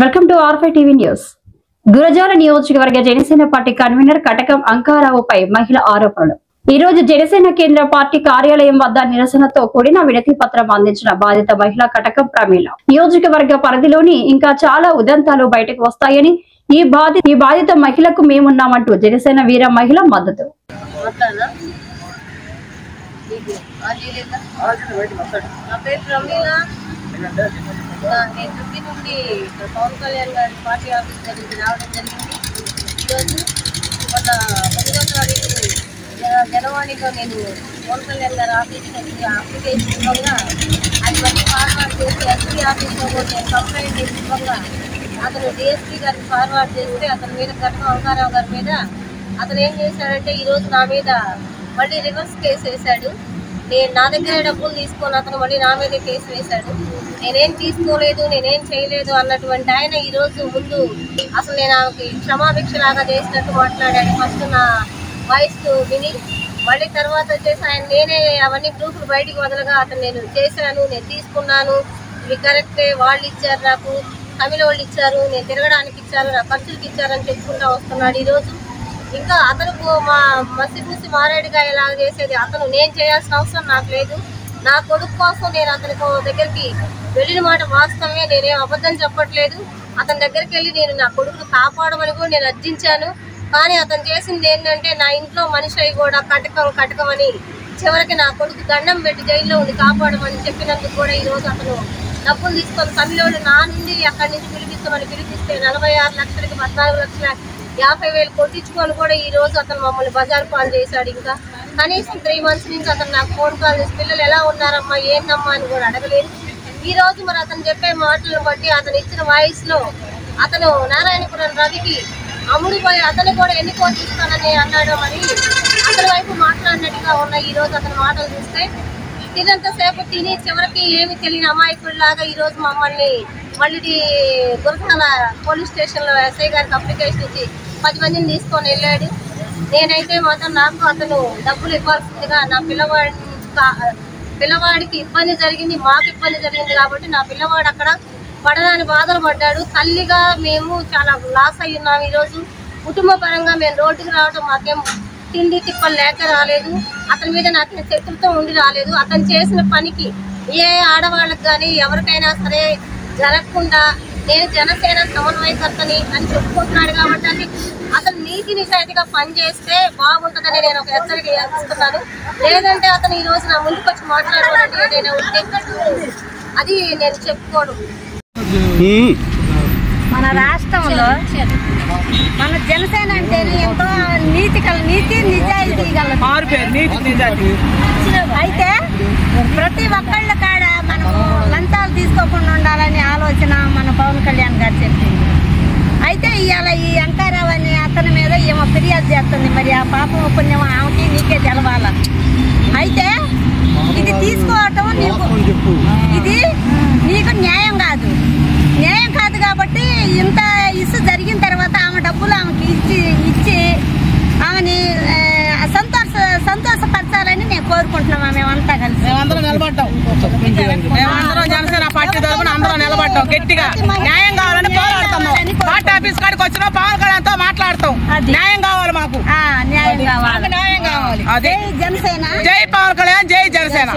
Welcome to ఆర్ఫై TV news. Gurajala నియోజకవర్గ Janasena party convener Katakam అంకారావుపై మహిళ ఆరోపణలు. ఈ రోజు జనసేన కేంద్ర పార్టీ కార్యాలయం వద్ద నిరసనతో కూడిన వినతి పత్రం అందించిన బాధిత మహిళ కటకం ప్రమీల. నియోజకవర్గ పరిధిలోని ఇంకా చాలా ఉదంతాలు బయటకు వస్తాయని, ఈ బాధిత మహిళకు మేమున్నామంటూ జనసేన వీర మహిళ మద్దతు. నేను దుబ్బి నుండి పవన్ కళ్యాణ్ గారి పార్టీ ఆఫీస్ దగ్గరికి రావడం జరిగింది. ఈరోజు మొన్న 10వ తారీఖు జనవాణిలో నేను పవన్ కళ్యాణ్ గారి ఆఫీస్కి అప్లికేషన్ ఇవ్వగా అది మళ్ళీ ఫార్వర్డ్ చేసి ఎస్పీ ఆఫీస్లో కూడా నేను కంప్లైంట్ చేసి ఇవ్వగా అతను డిఎస్పీ గారికి ఫార్వర్డ్ చేస్తే అతని మీద కటకం అంకారావు గారి మీద అతను ఏం చేశాడంటే ఈరోజు నా మీద మళ్ళీ రివర్స్ కేసు వేశాడు. నా దగ్గర డబ్బులు తీసుకొని అతను మళ్ళీ నా మీద కేసు వేశాడు. నేనేం తీసుకోలేదు, నేనేం చేయలేదు అన్నటువంటి ఆయన ఈరోజు ముందు అసలు నేను ఆమెకి క్షమాభిక్షలాగా చేసినట్టు మాట్లాడాడు. ఫస్ట్ నా వాయిస్ విని మళ్ళీ తర్వాత వచ్చేసి ఆయన నేనే అవన్నీ ప్రూఫ్లు బయటికి వదలగా అతను నేను చేశాను, నేను తీసుకున్నాను, ఇవి కరెక్టే, వాళ్ళు ఇచ్చారు, నాకు తమిళ వాళ్ళు ఇచ్చారు, నేను తిరగడానికి ఇచ్చారు, నా ఖర్చులకి ఇచ్చారని చెప్పుకుంటూ వస్తున్నాడు. ఈరోజు ఇంకా అతను మా మసిపూసి మారేడుగాయలాగా చేసేది అతను. నేను చేయాల్సిన అవసరం నాకు లేదు. నా కొడుకు కోసం నేను అతని దగ్గరికి వెళ్ళిన మాట వాస్తవమే, నేనేం అబద్ధం చెప్పట్లేదు. అతని దగ్గరికి వెళ్ళి నేను నా కొడుకును కాపాడమని కూడా నేను అర్జించాను. కానీ అతను చేసింది ఏంటంటే నా ఇంట్లో మనిషి అయి కూడా కటకమని చివరికి నా కొడుకు దండం పెట్టి జైల్లో ఉండి కాపాడమని చెప్పినందుకు కూడా ఈరోజు అతను డబ్బులు తీసుకొని తమిళోడు నా నుండి అక్కడి నుంచి పిలిపిస్తే 46 లక్షలకి 14,50,000 కొట్టించుకొని కూడా ఈరోజు అతను మమ్మల్ని బజార్ పాలు చేశాడు. ఇంకా కనీసం 3 months నుంచి అతను నాకు ఫోన్ కాల్ చేసి పిల్లలు ఎలా ఉన్నారమ్మా, ఏందమ్మా అని కూడా అడగలేదు. ఈ రోజు మరి అతను చెప్పే మాటలను బట్టి అతను ఇచ్చిన వాయిస్లో అతను నారాయణపురం రవికి అమ్ముడుపోయి అతను కూడా ఎన్ని కోట్లు ఇస్తానని అన్నాడు. మరి అతని వైపు మాట్లాడినట్టుగా ఉన్నాయి. ఈరోజు అతని మాటలు చూస్తే తినంతసేపు తిని చివరికి ఏమి తెలియని అమాయకుడిలాగా ఈరోజు మమ్మల్ని మళ్ళీ గురజాల పోలీస్ స్టేషన్లో ఎస్ఐ గారికి అప్లికేషన్ ఇచ్చి 10 మందిని తీసుకొని వెళ్ళాడు. నేనైతే మాత్రం నాకు అతను డబ్బులు ఇవ్వాల్సిందిగా నా పిల్లవాడికి ఇబ్బంది జరిగింది, మాకు ఇబ్బంది జరిగింది కాబట్టి నా పిల్లవాడు అక్కడ పడడానికి బాధలు పడ్డాడు. తల్లిగా మేము చాలా లాస్ అయ్యి ఉన్నాం. ఈరోజు కుటుంబ పరంగా మేము రోడ్డుకి రావడం మాకేం తిండి తిప్పలు లేక రాలేదు. అతని మీద నాకు శత్రుత్వం ఉండి రాలేదు. అతను చేసిన పనికి ఏ ఆడవాళ్ళకి కానీ ఎవరికైనా సరే జరగకుండా నేను జనసేన సమన్వయకర్తని అని చెప్పుకుంటున్నాడు కాబట్టి అతను నీతి నిజాయితీగా పనిచేస్తే బాగుంటుందని నేను ఒక హెచ్చరిక ఇస్తున్నాను. లేదంటే అతను ఈ రోజు నా ముందుకు వచ్చి మాట్లాడాలంటే ఏదైనా ఉంటే అది నేను చెప్పుకోను. మన రాష్ట్రంలో మన జనసేన అంటే ఎంతో నీతి నిజాయితీ అయితే ప్రతి ఒక్కళ్ళ కాడ మనం లంచాలు తీసుకోకుండా ఉండాలని ఆలోచన మన పవన్ కళ్యాణ్ గారు చెప్పింది. అయితే ఇవాళ ఈ అంకారావు అని అతని మీద ఏమో ఫిర్యాదు చేస్తుంది. మరి ఆ పాపం పుణ్యం ఆమెకి నీకే తెలవాల. అయితే ఇది తీసుకోవటం ఇది నీకు న్యాయం కాదు కాబట్టి ఇంత ఇసు జరిగిన తర్వాత ఆమె డబ్బులు ఆమెకి ఇచ్చి ఆమెని సంతోషపరచాలని నేను కోరుకుంటున్నాం. మేమంతా కలిసి జనసేన పార్టీ తరఫున అందరూ నిలబడ్డాం, గట్టిగా న్యాయం కావాలని పోరాడుతున్నాం. పార్టీ ఆఫీస్ కాడికి వచ్చినా పవన్ కళ్యాణ్తో మాట్లాడతాం. న్యాయం కావాలి, మాకు న్యాయం కావాలి. న్యాయం కావాలి. జై జనసేన, జై పవన్ కళ్యాణ్, జై జనసేన.